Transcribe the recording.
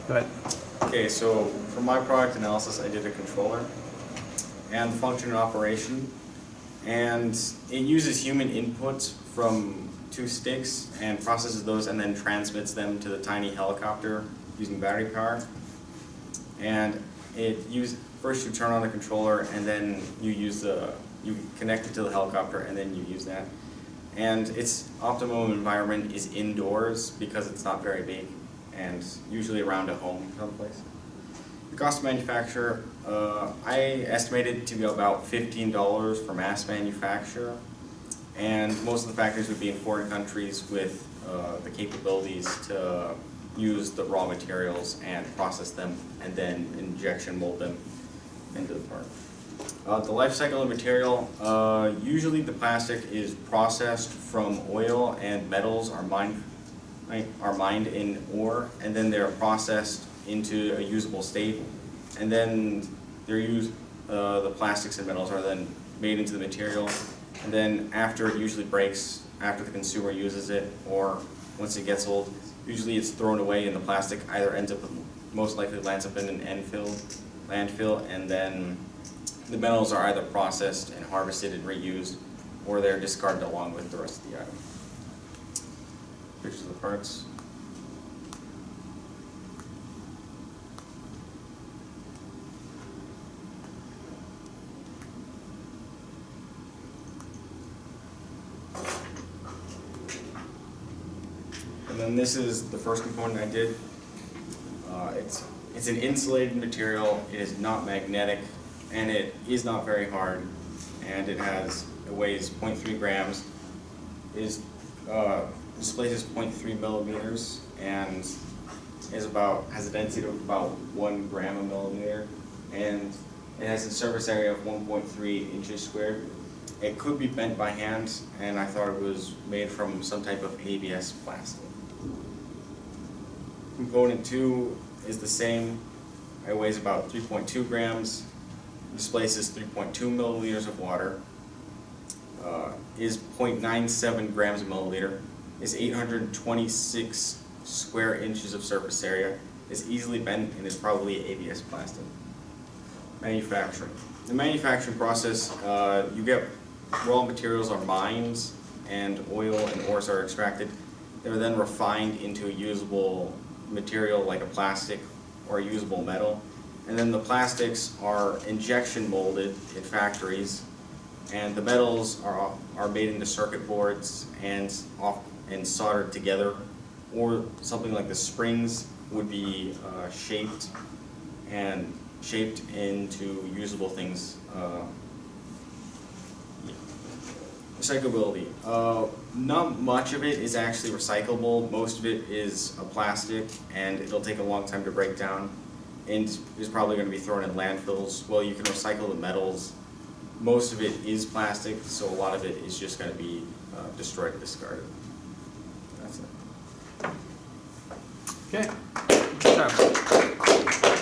Go ahead. Okay, so for my product analysis, I did a controller and function and operation, and it uses human inputs from 2 sticks and processes those and then transmits them to the tiny helicopter using battery power. And first you turn on the controller, and then you connect it to the helicopter, and then you use that. And its optimum environment is indoors because it's not very big, and usually around a home someplace. The cost of manufacture, I estimated to be about $15 for mass manufacture, and most of the factories would be in foreign countries with the capabilities to use the raw materials and process them and then injection mold them into the part. The life cycle of material, usually the plastic is processed from oil, and metals are mined in ore, and then they're processed into a usable state, and then the plastics and metals are then made into the material, and then after it usually breaks, after the consumer uses it, or once it gets old, usually it's thrown away, and the plastic either most likely lands up in an landfill, and then the metals are either processed and harvested and reused, or they're discarded along with the rest of the item. Pictures of the parts. And then this is the first component I did. It's an insulated material. It is not magnetic, and it is not very hard, and it weighs 0.3 grams. Displaces 0.3 millimeters, and has a density of about 1 gram a millimeter, and it has a surface area of 1.3 inches squared. It could be bent by hand, and I thought it was made from some type of ABS plastic. Component 2 is the same. It weighs about 3.2 grams, displaces 3.2 milliliters of water, is 0.97 grams a milliliter, is 826 square inches of surface area, is easily bent, and is probably ABS plastic. Manufacturing. The manufacturing process, you get raw materials are mined, and oil and ores are extracted. They're then refined into a usable material like a plastic or a usable metal, and then the plastics are injection molded in factories, and the metals are made into circuit boards and soldered together, or something like the springs would be shaped into usable things. Recyclability. Not much of it is actually recyclable. Most of it is a plastic, and it'll take a long time to break down, and is probably going to be thrown in landfills. Well, you can recycle the metals. Most of it is plastic, so a lot of it is just going to be destroyed and discarded. That's it. Okay. Good job.